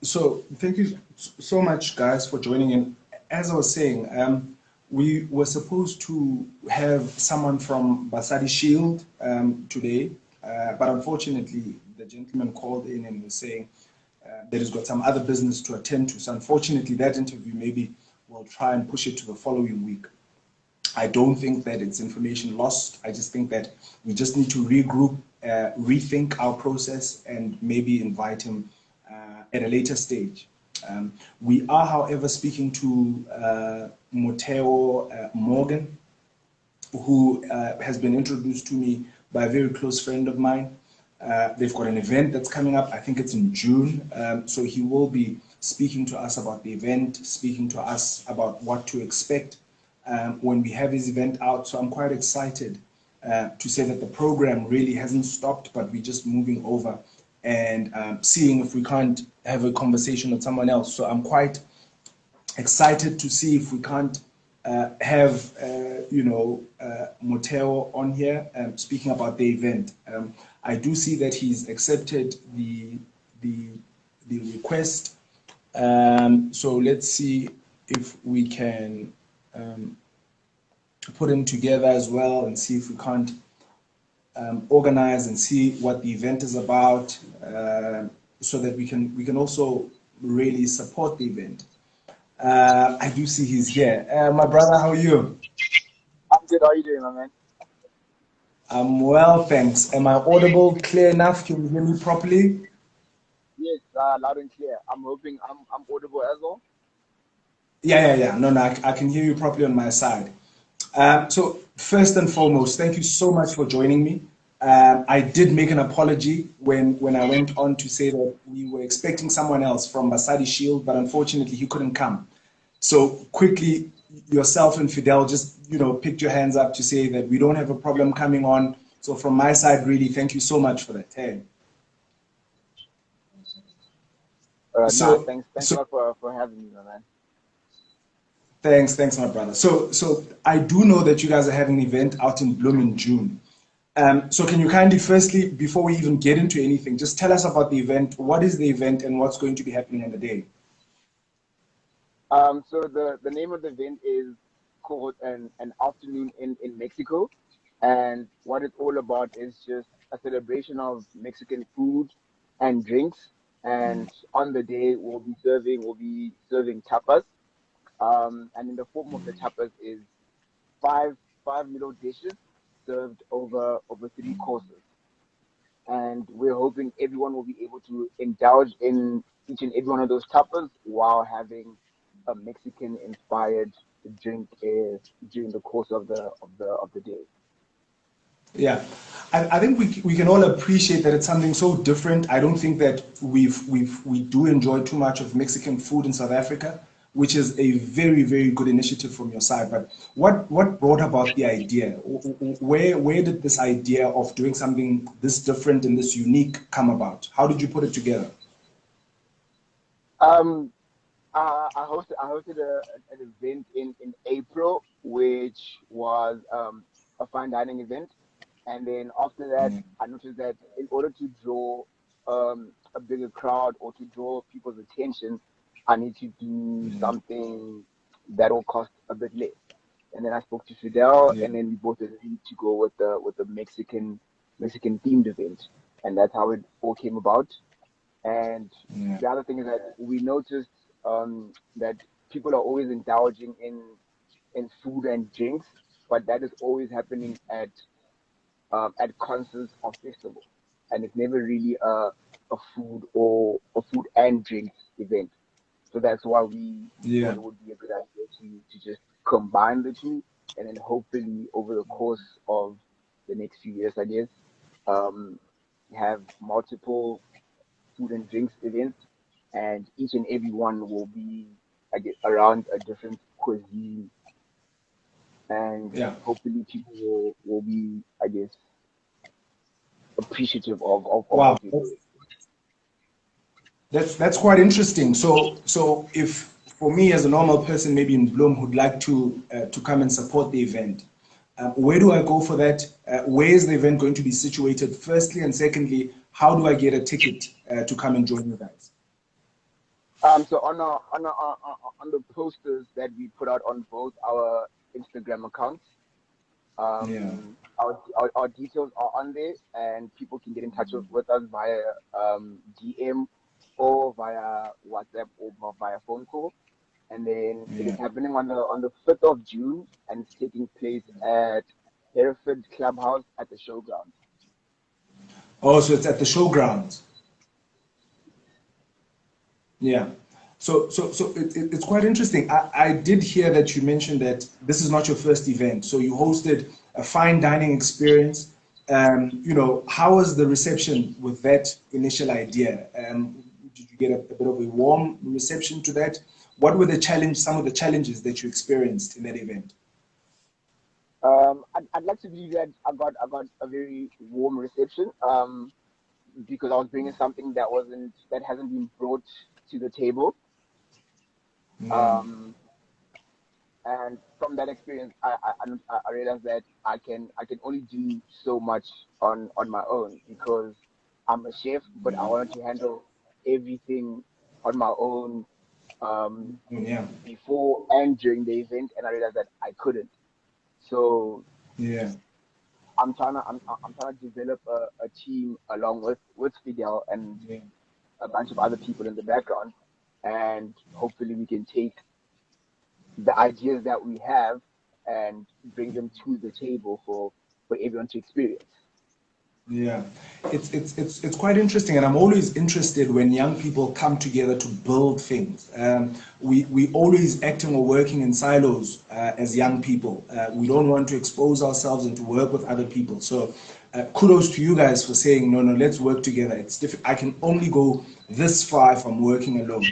So thank you so much, guys, for joining in. As I was saying, we were supposed to have someone from Basadi Shield today, but unfortunately, the gentleman called in and was saying that he's got some other business to attend to. So unfortunately, that interview maybe we'll try and push it to the following week. I don't think that it's information lost. I just think that we just need to regroup, rethink our process, and maybe invite him at a later stage. We are, however, speaking to Moteo Morgan, who has been introduced to me by a very close friend of mine. They've got an event that's coming up. I think it's in June. So he will be speaking to us about the event, speaking to us about what to expect when we have his event out. So I'm quite excited to say that the program really hasn't stopped, but we're just moving over and seeing if we can't have a conversation with someone else. So I'm quite excited to see if we can't have, Moteo on here speaking about the event. I do see that he's accepted the request. So let's see if we can put him together as well and see if we can't organize and see what the event is about, so that we can also really support the event. I do see he's here. My brother, how are you? I'm good. How are you doing, my man? I'm well, thanks. Am I audible, clear enough? Can you hear me properly? Yes, loud and clear. I'm hoping I'm audible as well. Yeah. No, I can hear you properly on my side. So first and foremost, thank you so much for joining me. I did make an apology when I went on to say that we were expecting someone else from Basadi Shield, but unfortunately he couldn't come. So quickly, yourself and Fidel just picked your hands up to say that we don't have a problem coming on. So from my side, really, thank you so much for that. Hey. Nah, So thanks a so lot for having me, my man. thanks, my brother. So I do know that you guys are having an event out in Bloom in June. So can you kindly, firstly, before we even get into anything, just tell us about the event. What is the event and what's going to be happening on the day? So the name of the event is called an afternoon in Mexico, and what it's all about is just a celebration of Mexican food and drinks. And on the day, we'll be serving tapas. And in the form of the tapas is five five little dishes served over 3 courses. And we're hoping everyone will be able to indulge in each and every one of those tapas while having a Mexican inspired drink during the course of the day. Yeah, I think we can all appreciate that it's something so different. I don't think that we do enjoy too much of Mexican food in South Africa, which is a very, very good initiative from your side. But what brought about the idea? Where did this idea of doing something this different and this unique come about? How did you put it together? Um, I hosted an event in April, which was a fine dining event. And then after that, I noticed that in order to draw a bigger crowd or to draw people's attention, I need to do something that will cost a bit less. And then I spoke to Fidel, Yeah, and then we both agreed to go with the Mexican themed event, and that's how it all came about. And yeah, the other thing is that we noticed that people are always indulging in food and drinks, but that is always happening at concerts or festivals, and it's never really a food or a food and drinks event. So that's why we thought yeah. it would be a good idea to just combine the two, and then hopefully over the course of the next few years, I guess, um, have multiple food and drinks events, and each and every one will be, I guess, around a different cuisine, and Yeah. hopefully people will be, I guess, appreciative of Wow. what we're doing. That's quite interesting. So if for me as a normal person, maybe in Bloom, who'd like to come and support the event, where do I go for that? Where is the event going to be situated? Firstly, and secondly, how do I get a ticket to come and join you guys? So on the posters that we put out on both our Instagram accounts, Yeah, our details are on there, and people can get in touch with us via DM or via WhatsApp or via phone call. And then it is yeah. happening on the 5th of June, and it's taking place at Hereford Clubhouse at the showground. Oh, so it's at the showgrounds. Yeah. It's quite interesting. I did hear that you mentioned that this is not your first event. So you hosted a fine dining experience. How was the reception with that initial idea? Did you get a bit of a warm reception to that? What were some of the challenges that you experienced in that event? I'd like to believe that I got a very warm reception. Because I was bringing something that hasn't been brought to the table. Yeah, Um, and from that experience, I realized that I can only do so much on my own because I'm a chef, but I wanted to handle everything on my own yeah, before and during the event, and I realized that I couldn't. So yeah, I'm trying to develop a team along with Fidel and yeah. a bunch of other people in the background, and hopefully we can take the ideas that we have and bring them to the table for everyone to experience. Yeah, it's quite interesting, and I'm always interested when young people come together to build things. We always acting or working in silos as young people. We don't want to expose ourselves and to work with other people. So, kudos to you guys for saying no, no, let's work together. It's difficult. I can only go this far if I'm working alone.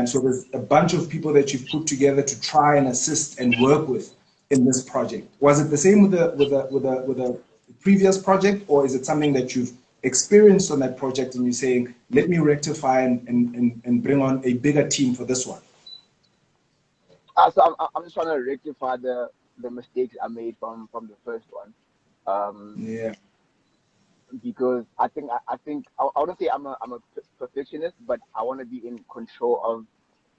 So there's a bunch of people that you've put together to try and assist and work with in this project. Was it the same with the previous project, or is it something that you've experienced on that project and you're saying, let me rectify and bring on a bigger team for this one? So I'm just trying to rectify the mistakes I made from the first one. Um, Yeah, because I wouldn't say I'm a perfectionist, but I want to be in control of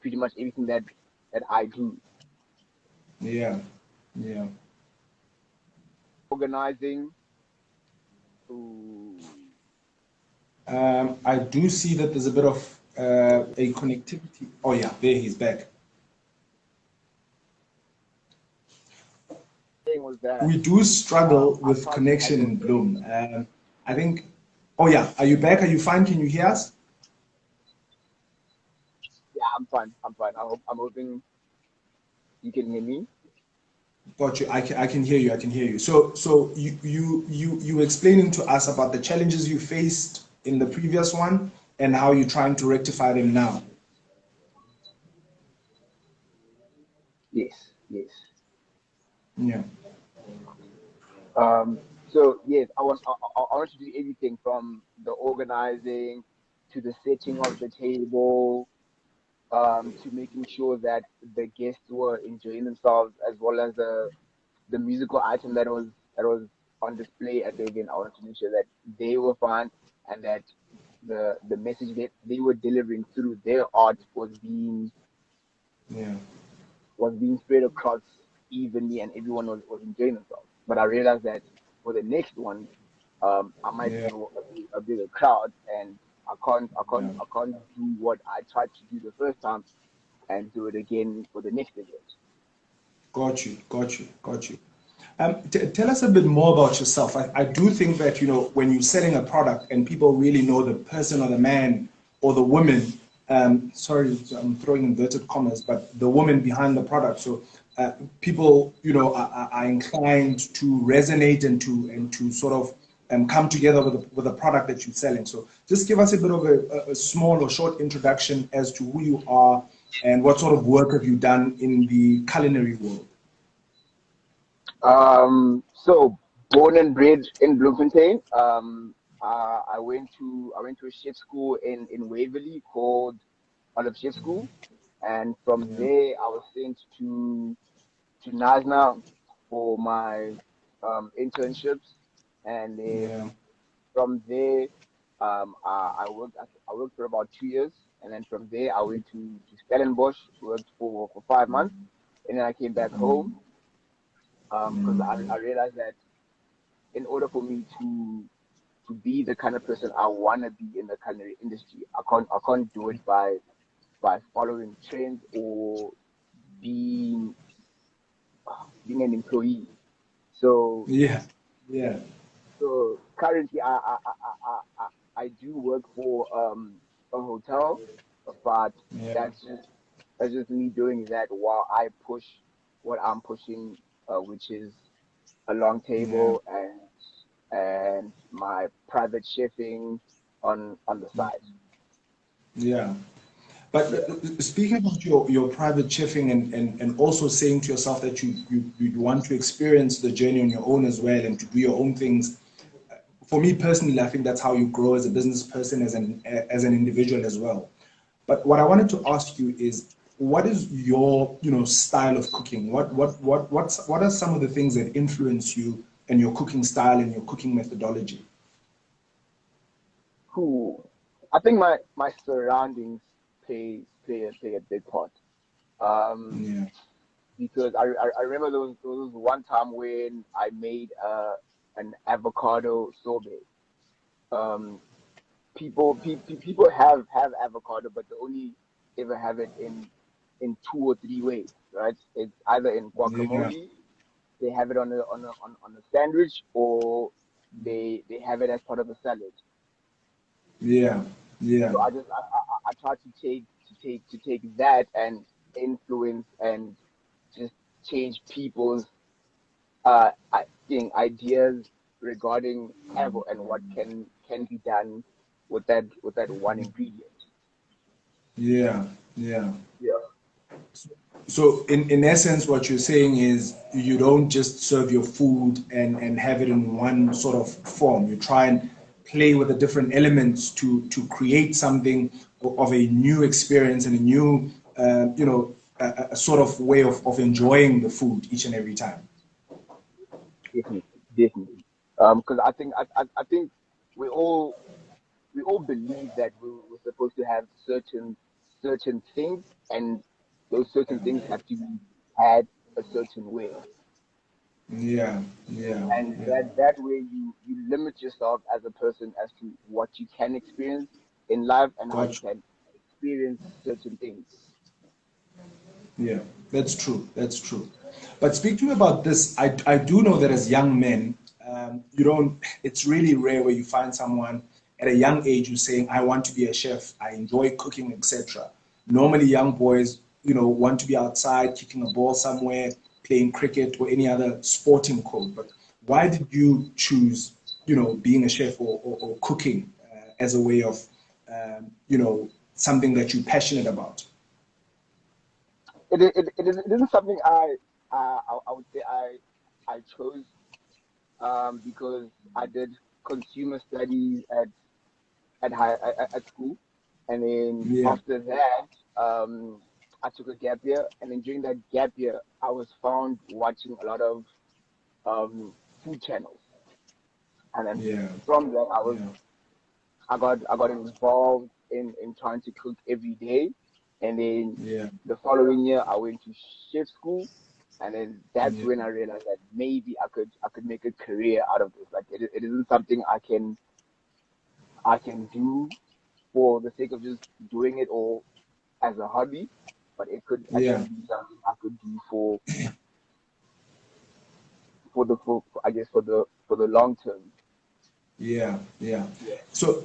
pretty much everything that I do. yeah, yeah. Organizing to I do see that there's a bit of a connectivity. Oh yeah, there he's back. thing was that We do struggle I with tried to connection handle in Bloom. everything. I think. Oh yeah, are you back? Are you fine? Can you hear us? Yeah, I'm fine. I'm fine. I'm hoping you can hear me. Got you. I can hear you. I can hear you. So you explaining to us about the challenges you faced in the previous one and how you're trying to rectify them now. Yes, yes. Yeah. So yes, I want to do everything from the organizing to the setting of the table, to making sure that the guests were enjoying themselves, as well as the musical item that was on display at the event. I wanted to make sure that they were fine and that the message that they were delivering through their art Yeah. was being spread across evenly and everyone was enjoying themselves. But I realized that for the next one, I might Yeah. draw a bigger crowd, and I can't I Yeah. can't I can't do what I tried to do the first time and do it again for the next event. Got you. Got you. Got you. Tell us a bit more about yourself. I do think that, when you're selling a product and people really know the person or the man or the woman, sorry, I'm throwing inverted commas, but the woman behind the product. So people, are inclined to resonate and to sort of come together with a product that you're selling. So just give us a bit of a small or short introduction as to who you are and what sort of work have you done in the culinary world. So born and bred in Bloemfontein. I went to a chef school in Waverley called Olive Chef School, and from Yeah. there I was sent to NASNA for my internships, and then Yeah. from there I worked for about 2 years, and then from there I went to Stellenbosch, worked for 5 months, and then I came back home because I realized that in order for me to be the kind of person I want to be in the culinary industry, I can't do it by following trends or being being an employee. So Yeah. Yeah. so currently I do work for a hotel, but Yeah. that's just that's just me doing that while I push what I'm pushing, which is a long Yeah. table and my private chefing on the side. Yeah. But Yeah. speaking about your private chefing and also saying to yourself that you want to experience the journey on your own as well and to do your own things, for me personally, I think that's how you grow as a business person, as an individual as well. But what I wanted to ask you is, what is your style of cooking? What are some of the things that influence you and your cooking style and your cooking methodology? Who I think my surroundings play a big part. Um, Yeah, because I remember there was one time when I made an avocado sorbet. Um, people have avocado, but they only ever have it in 2 or 3 ways, right? It's either in yeah, guacamole, they have it on a sandwich, or they have it as part of a salad. yeah, yeah, So I try to take that and influence and just change people's ideas regarding avo and what can be done with that one ingredient. yeah, yeah. Yeah. So in essence, what you're saying is you don't just serve your food and have it in one sort of form. You try and play with the different elements to create something of a new experience and a new, a sort of way of enjoying the food each and every time. Definitely, definitely. Because I think we all we all believe that we're supposed to have certain things, and those certain things have to be had a certain way. Yeah, yeah, And yeah. that way you limit yourself as a person as to what you can experience in life and how you Gotcha. can experience certain things. Yeah, that's true. That's true. But speak to me about this. I do know that as young men, you don't, it's really rare where you find someone at a young age who's saying, I want to be a chef, I enjoy cooking, etc. Normally, young boys, want to be outside kicking a ball somewhere, playing cricket or any other sporting code. But why did you choose, being a chef or cooking as a way of, something that you're passionate about? It isn't something I would say I chose because I did consumer studies at school, and then Yeah. after that I took a gap year, and then during that gap year I was found watching a lot of um, food channels, and then Yeah, from that yeah, I got involved in trying to cook every day, and then yeah, the following year I went to chef school, and then that's yeah, when I realized that maybe I could make a career out of this. Like it isn't something I can do for the sake of just doing it or as a hobby, but it could yeah, actually be something I could do for I guess for the long term. yeah, yeah. Yeah. So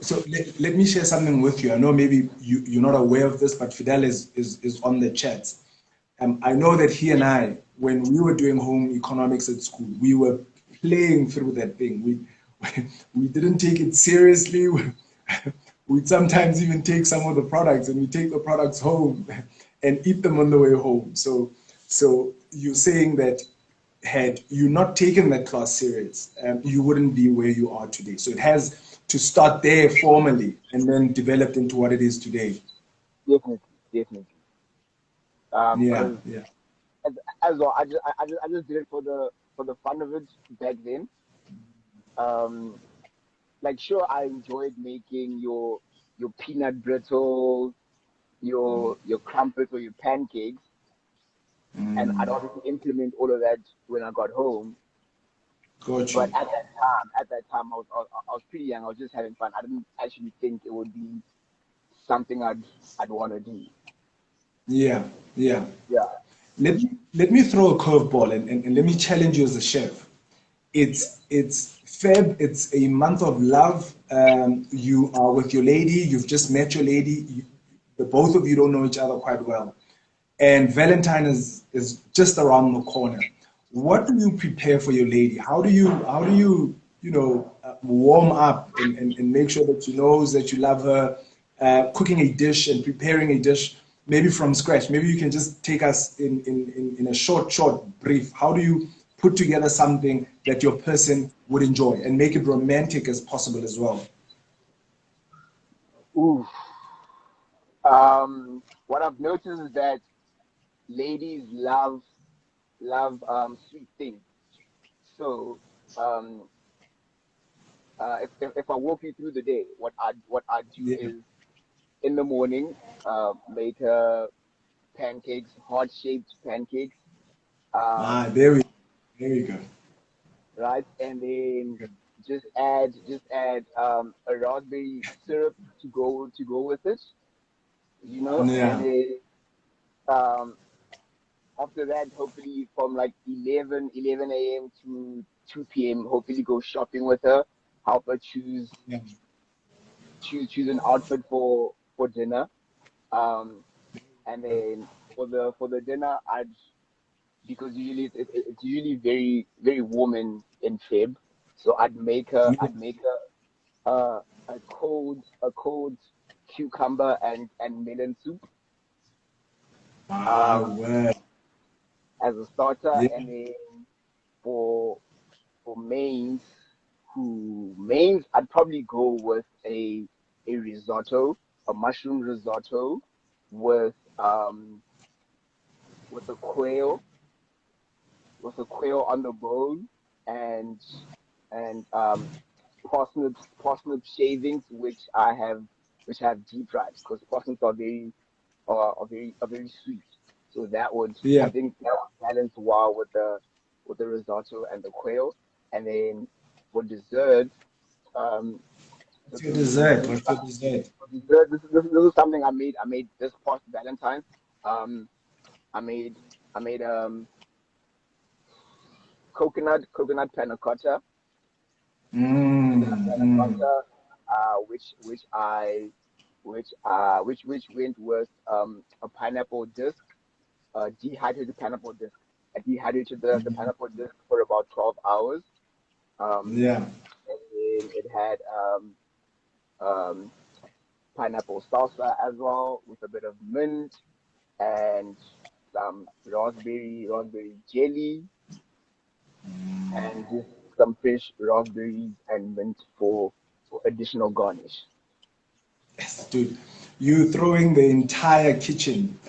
let me share something with you. I know maybe you're not aware of this, but Fidel is on the chat. I know that he and I, when we were doing home economics at school, we were playing through that thing. We didn't take it seriously. We'd sometimes even take some of the products and we take the products home and eat them on the way home. So you're saying that had you not taken that class serious, you wouldn't be where you are today. So it has to start there formally and then developed into what it is today. Definitely, definitely. Yeah, Because yeah, as, as well, I just did it for the fun of it back then. Um, like sure I enjoyed making your peanut brittle, your crumpets or your pancakes, and I'd Mm, obviously implement all of that when I got home. got But you. at that time, I was pretty young. I was just having fun. I didn't actually think it would be something I'd want to do. Yeah, yeah. Yeah. Let me throw a curveball and let me challenge you as a chef. It's Feb. It's a month of love. You are with your lady. You've just met your lady. The both of you don't know each other quite well, and Valentine is just around the corner. What do you prepare for your lady? How do you warm up and make sure that she knows that you love her? Cooking a dish and preparing a dish maybe from scratch. Maybe you can just take us in a short brief. How do you put together something that your person would enjoy and make it romantic as possible as well? Ooh. What I've noticed is that ladies love sweet things. So um, if I walk you through the day, what I do Yeah. is in the morning, make pancakes, heart shaped pancakes, Ah, um, there we go. right, and then just add a raspberry syrup to go with it, and Yeah. then um, after that, hopefully from like 11 a.m. to 2 p.m., hopefully go shopping with her, help her Yeah. choose an outfit for dinner. Um, and then for the dinner, because usually it's usually very very warm in Feb, so Yeah. I'd make her a cold cucumber and melon soup My um word. as a starter, Yeah. and then for for mains, I'd probably go with a risotto, a mushroom risotto with um with a quail on the bone, and and parsnip shavings, which I have deep fried, because parsnips are very sweet. So I Yeah. think that would balance well with the risotto and the quail. And then for dessert, um, What's this your is this dessert? is What's your dessert? for dessert. This is something I made this past Valentine's. Um, I made I made coconut panna cotta, Mm, mm. which went with a pineapple disc, dehydrated pineapple disc. I dehydrated the pineapple disc for about 12 hours. Um, Yeah. and then it had um, pineapple salsa as well, with a bit of mint and some raspberry jelly, and just some fresh raspberries and mint for additional garnish. Yes, dude. You throwing the entire kitchen.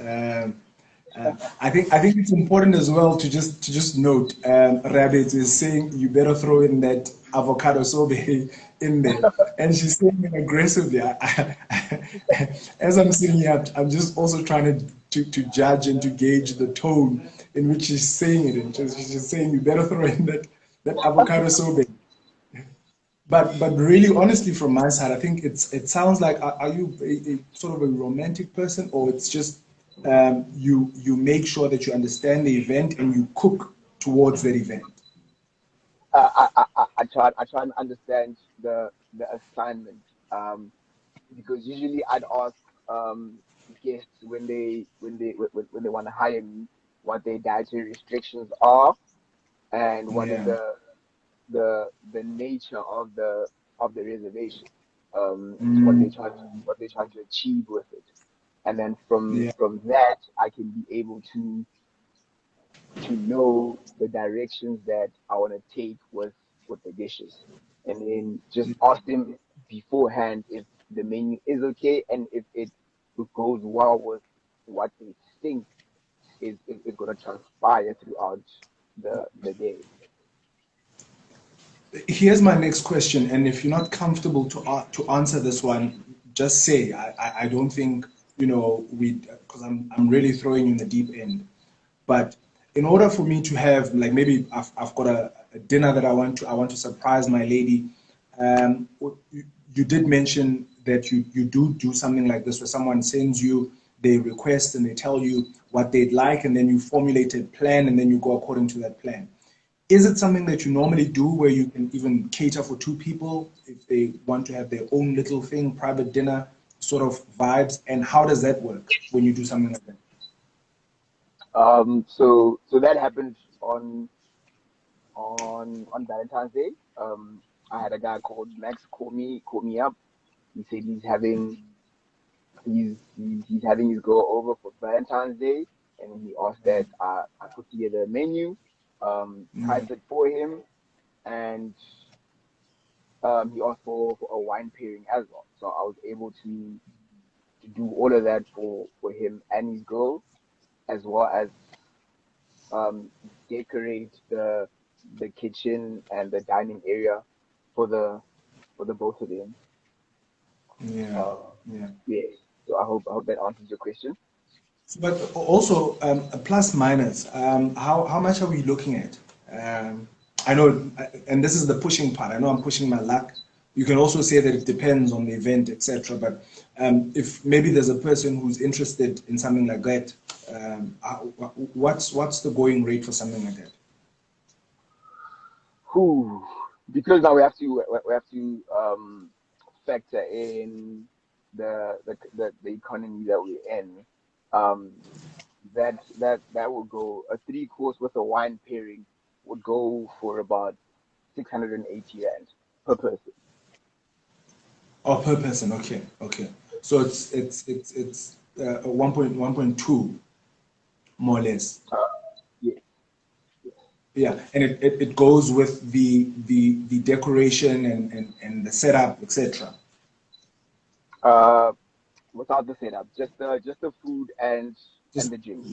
I think it's important as well to just note. Rabbit is saying you better throw in that avocado sorbet in there, and she's saying it aggressively. As I'm sitting here, I'm just also trying to judge and to gauge the tone in which she's saying it. And she's just saying you better throw in that avocado sorbet. But really, honestly, from my side, I think it sounds like are you a sort of a romantic person, or it's just you make sure that you understand the event and you cook towards that event. I try and understand the assignment, um, because usually I'd ask guests when they want to hire me what their dietary restrictions are, and what is Yeah, the nature of the reservation, what mm, they're trying to achieve with it, and then from yeah, from that I can be able to know the directions that I want to take with the dishes, and then just ask them beforehand if the menu is okay, and if it goes well with what they think is going to transpire throughout the day. Here's my next question, and if you're not comfortable to answer this one, just say I don't think we because I'm really throwing you in the deep end. But in order for me to have like maybe I've got a dinner that I want to surprise my lady. You did mention that you do something like this where someone sends you their request and they tell you what they'd like, and then you formulate a plan and then you go according to that plan. Is it something that you normally do where you can even cater for two people if they want to have their own little thing, private dinner sort of vibes? And how does that work when you do something like that? So that happened on Valentine's Day. I had a guy called Max call me up. He said he's having his girl over for Valentine's Day, and he asked that I put together a menu, price Mm, it for him, and he asked for a wine pairing as well. So I was able to do all of that for him and his girl, as well as um, decorate the kitchen and the dining area for the both of them. yeah, Uh, yeah. yes. So I hope that answers your question. But also, a plus minus, how much are we looking at? I know, and this is the pushing part. I know I'm pushing my luck. You can also say that it depends on the event, etc. But if maybe there's a person who's interested in something like that, what's the going rate for something like that? Whew. Because now we have to factor in the economy that we're in. Um, that would go a three course with a wine pairing would go for about 680 rand per person. Oh, per person. Okay, okay. So it's 1.2 more or less. Uh, yes, yes. Yeah, and it goes with the decoration and the setup, etc. Uh, Without the setup, just the food and Just the drinks.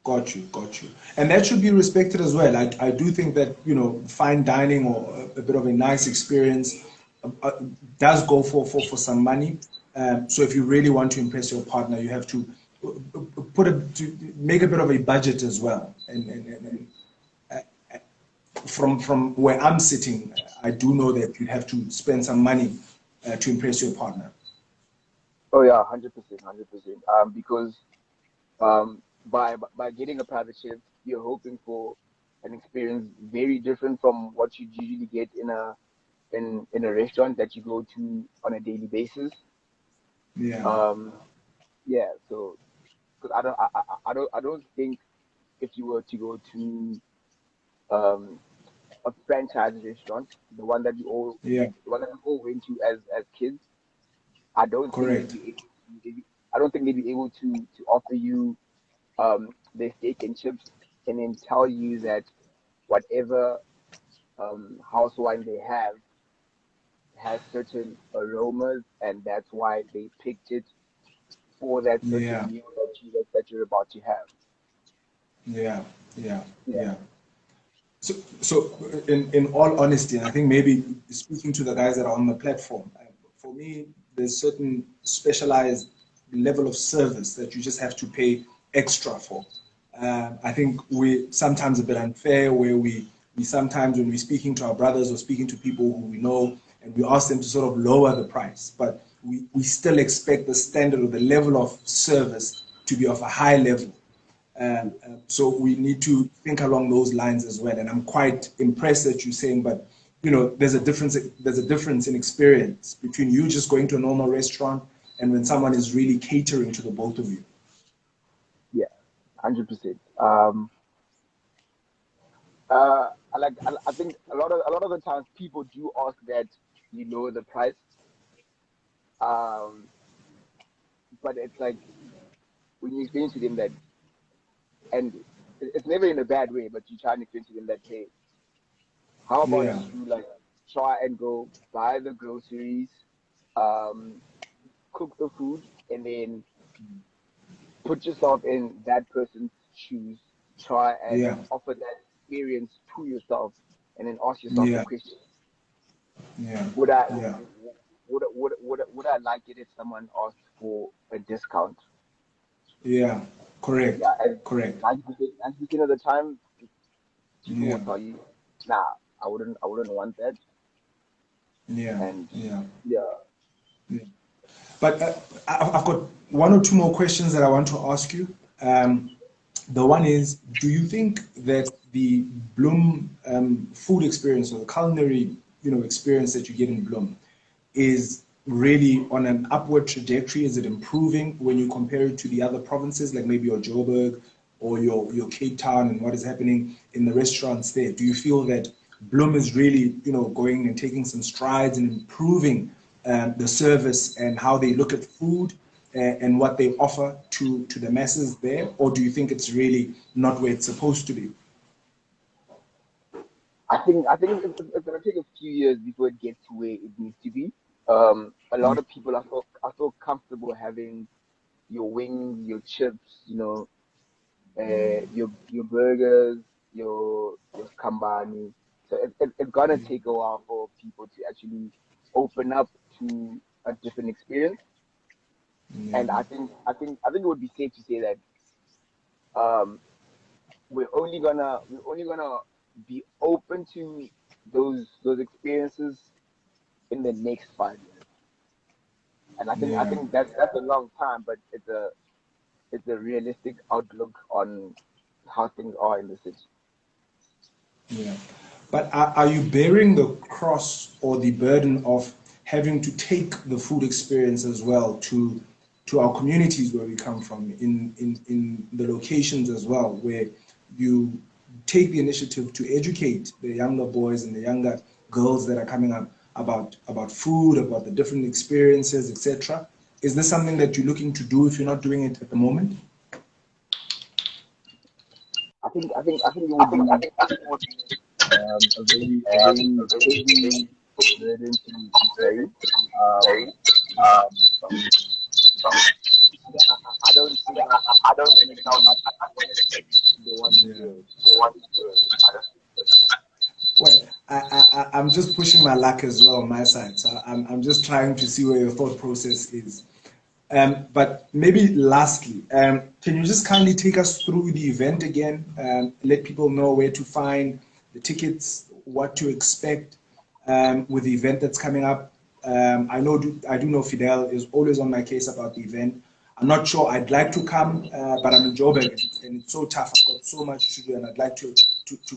got you. And that should be respected as well. I do think that, fine dining or a bit of a nice experience uh, does go for some money. So if you really want to impress your partner, you have to make a bit of a budget as well. And from where I'm sitting, I do know that you have to spend some money to impress your partner. Oh yeah, 100%, 100%. Because by getting a private chef, you're hoping for an experience very different from what you usually get in a restaurant that you go to on a daily basis. Yeah, Um, yeah, so because I don't think if you were to go to um a franchise restaurant, yeah, the one that we all went to as kids, I don't think they'd correct. be able I don't think they'd be able to offer you their steak and chips and then tell you that whatever house wine they have has certain aromas and that's why they picked it for that certain Yeah, meal that you're about to have. yeah, yeah, Yeah. yeah. So in all honesty, and I think maybe speaking to the guys that are on the platform, for me, there's certain specialized level of service that you just have to pay extra for. I think we sometimes a bit unfair where we sometimes when we're speaking to our brothers or speaking to people who we know and we ask them to sort of lower the price, but we still expect the standard or the level of service to be of a high level. So we need to think along those lines as well. And I'm quite impressed that you're saying, but there's a difference. There's a difference in experience between you just going to a normal restaurant and when someone is really catering to the both of you. Yeah, 100%. I think a lot of the times people do ask that you lower the price, um, but it's like when you explain to them that, and it's never in a bad way, but you try and explain to them that, hey, how about Yeah, you like try and go buy the groceries, um, cook the food, and then put yourself in that person's shoes, try and yeah, offer that experience to yourself. and then ask yourself the Yeah. question: Yeah. Would I Yeah. would I like it if someone asked for a discount? Yeah. Correct. Yeah, and Correct. 90% of the time, people will Yeah. tell you, "Nah, I wouldn't want that." Yeah. And Yeah. yeah, Yeah. But I've got one or two more questions that I want to ask you. The one is, do you think that the Bloom food experience or the culinary, experience that you get in Bloom is really on an upward trajectory? Is it improving when you compare it to the other provinces, like maybe your Joburg or your Cape Town, and what is happening in the restaurants there? Do you feel that Bloom is really, going and taking some strides and improving the service and how they look at food and what they offer to the masses there? Or do you think it's really not where it's supposed to be? I think it's gonna take a few years before it gets to where it needs to be. A lot of people are so comfortable having your wings, your chips, your burgers, your kambani. So it's gonna take a while for people to actually open up to a different experience. Yeah, And I think it would be safe to say that um, we're only gonna be open to those experiences in the next 5 years. And I yeah, think that's a long time, but it's a realistic outlook on how things are in the city. yeah. But are you bearing the cross or the burden of having to take the food experience as well to our communities where we come from, in the locations as well, where you take the initiative to educate the younger boys and the younger girls that are coming up about food, about the different experiences, etc. Is this something that you're looking to do if you're not doing it at the moment? I think it would be a very heavy burden to carry. Um, I don't think I want to be the one to Yeah. do it. I don't think so. Well, I'm just pushing my luck as well on my side. So I'm just trying to see where your thought process is. But maybe lastly, can you just kindly take us through the event again? Let people know where to find the tickets, what to expect with the event that's coming up. I do know Fidel is always on my case about the event. I'm not sure. I'd like to come, but I'm in Joburg and it's so tough. I've got so much to do, and I'd like to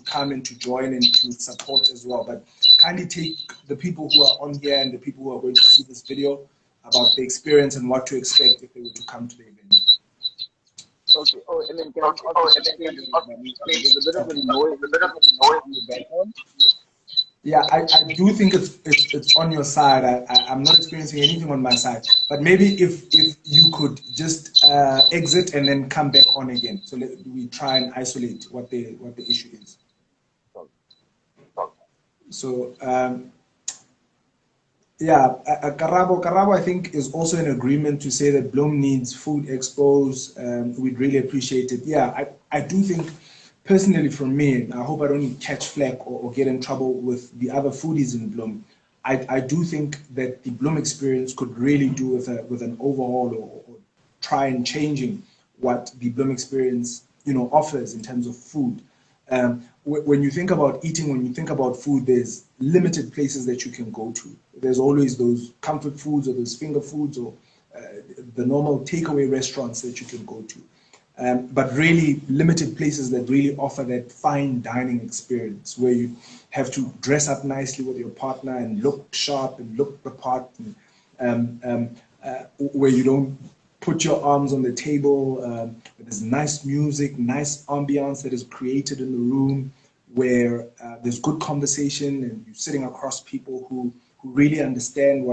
come and to join and to support as well. But kindly take the people who are on here and the people who are going to see this video about the experience and what to expect if they were to come to the event. Okay. Oh, and then can I just ask you a favor, Balu? There's a bit of a noise in the background. Yeah, I do think it's on your side. I'm not experiencing anything on my side, but maybe if you could just exit and then come back on again, so we try and isolate what the issue is. Oh, So yeah, Karabo, I think, is also in agreement to say that Bloom needs food expos. We'd really appreciate it. Yeah, I do think, personally, from me, and I hope I don't catch flack or get in trouble with the other foodies in Bloom. I do think that the Bloom experience could really do with an overhaul, or try and changing what the Bloom experience offers in terms of food. When you think about eating, when you think about food, there's limited places that you can go to. There's always those comfort foods or those finger foods or uh, the normal takeaway restaurants that you can go to. But really limited places that really offer that fine dining experience where you have to dress up nicely with your partner and look sharp and look the part, and where you don't put your arms on the table. There's nice music, nice ambiance that is created in the room, where there's good conversation and you're sitting across people who really understand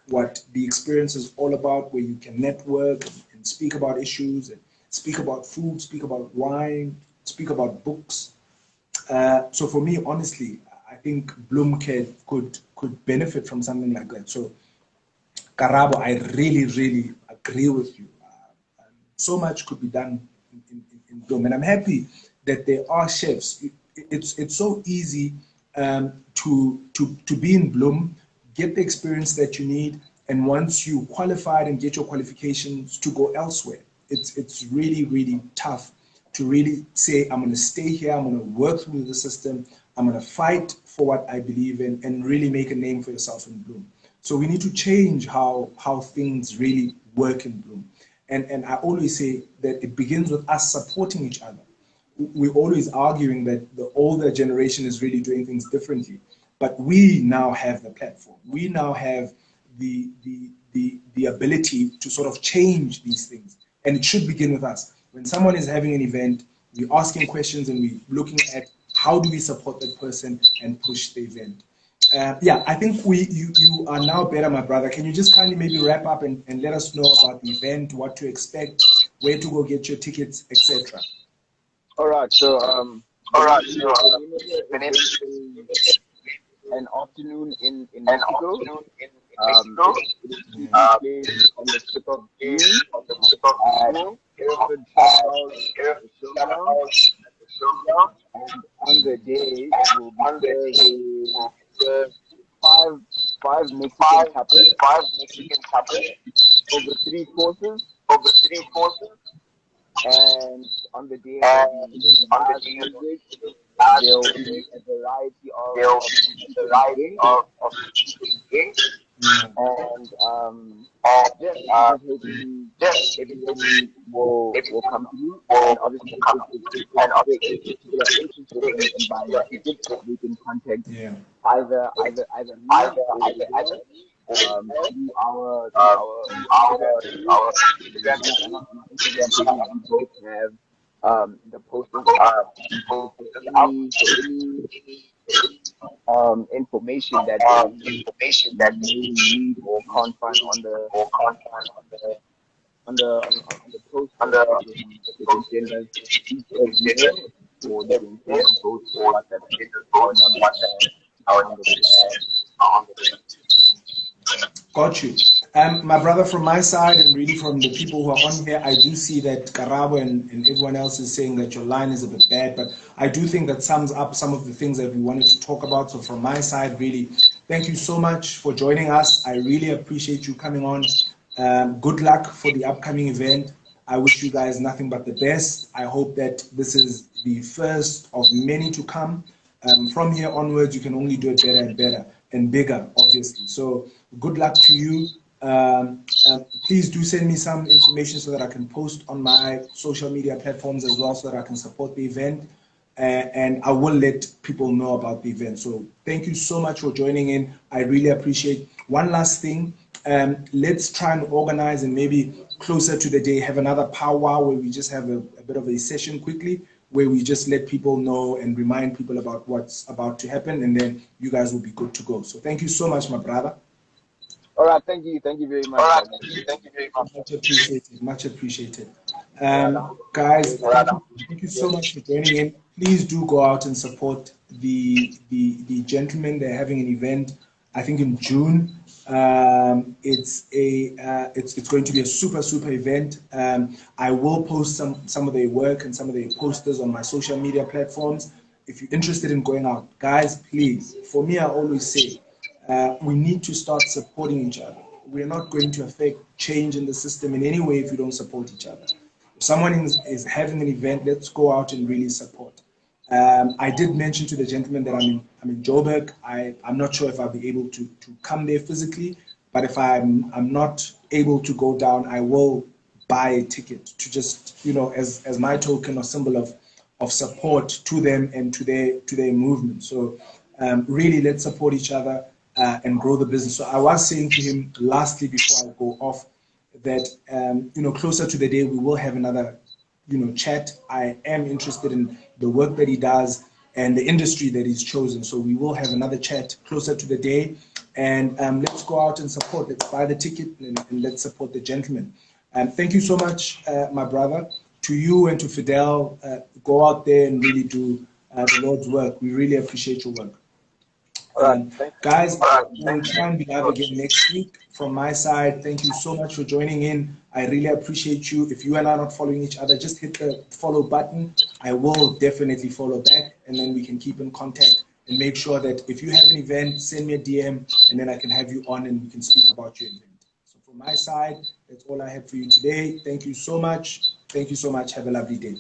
what the experience is all about, where you can network and speak about issues and speak about food, speak about wine, speak about books. So for me, honestly, I think Bloom could benefit from something like that. So Karabo, I really, really agree with you. So much could be done in Bloom, and I'm happy that there are chefs. It's so easy to be in Bloom, get the experience that you need, and once you qualified and get your qualifications, to go elsewhere. It's really, really tough to really say, I'm going to stay here, I'm going to work through the system, I'm going to fight for what I believe in, and really make a name for yourself in Bloom. So we need to change how things really work in Bloom. And I always say that it begins with us supporting each other. We're always arguing that the older generation is really doing things differently, but we now have the platform. We now have the ability to sort of change these things, and it should begin with us. When someone is having an event, we're asking questions and we're looking at how do we support that person and push the event. Yeah, I think you are now better, my brother. Can you just kindly maybe wrap up and let us know about the event, what to expect, where to go get your tickets, etc. All right. So the name of the event is an afternoon in Mexico. It will take place on the 5th of June at Hereford Showground. And on the day, we'll be serving five Mexican tapas over three courses. And on the day, there'll be live music. There'll be a variety of drinks. And yeah, I'm just hoping everybody will come through. And obviously, if people are interested in buying tickets, we can contact either me through our Instagram page. We both have the posters up. So for any information that they need or can't find on the post, they can send us an email, or they can send us both WhatsApp. Our numbers are on the Got you. My brother, from my side, and really from the people who are on here, I do see that Karabo and everyone else is saying that your line is a bit bad, but I do think that sums up some of the things that we wanted to talk about. So from my side, really, thank you so much for joining us. I really appreciate you coming on. Good luck for the upcoming event. I wish you guys nothing but the best. I hope that this is the first of many to come. From here onwards, you can only do it better and better and bigger, obviously. So good luck to you. Please do send me some information so that I can post on my social media platforms as well, so that I can support the event. And I will let people know about the event. So thank you so much for joining in. I really appreciate. One last thing, let's try and organize, and maybe closer to the day, have another powwow where we just have a bit of a session quickly, where we just let people know and remind people about what's about to happen, and then you guys will be good to go. So thank you so much, my brother. All right, thank you very much. Much appreciated. Much appreciated. Guys, thank you so much for joining in. Please do go out and support the gentlemen. They're having an event, I think in June. It's going to be a super event. I will post some of their work and some of their posters on my social media platforms. If you're interested in going out, guys, please. For me, I always say, we need to start supporting each other. We're not going to affect change in the system in any way if we don't support each other. If someone is having an event, let's go out and really support. I did mention to the gentleman that I'm in Joburg. I'm not sure if I'll be able to come there physically, but if I'm not able to go down, I will buy a ticket to just, as my token or symbol of support to them and to their movement. So really, let's support each other and grow the business. So I was saying to him lastly before I go off that closer to the day we will have another chat. I am interested in the work that he does and the industry that he's chosen. So we will have another chat closer to the day, and let's go out and support. Let's buy the ticket and let's support the gentleman. Thank you so much, my brother. To you and to Fidel, go out there and really do the Lord's work. We really appreciate your work. Guys, we'll try and be live again next week. From my side, thank you so much for joining in. I really appreciate you. If you and I are not following each other, just hit the follow button. I will definitely follow back, and then we can keep in contact and make sure that if you have an event, send me a DM, and then I can have you on and we can speak about your event. So from my side, that's all I have for you today. Thank you so much. Thank you so much. Have a lovely day.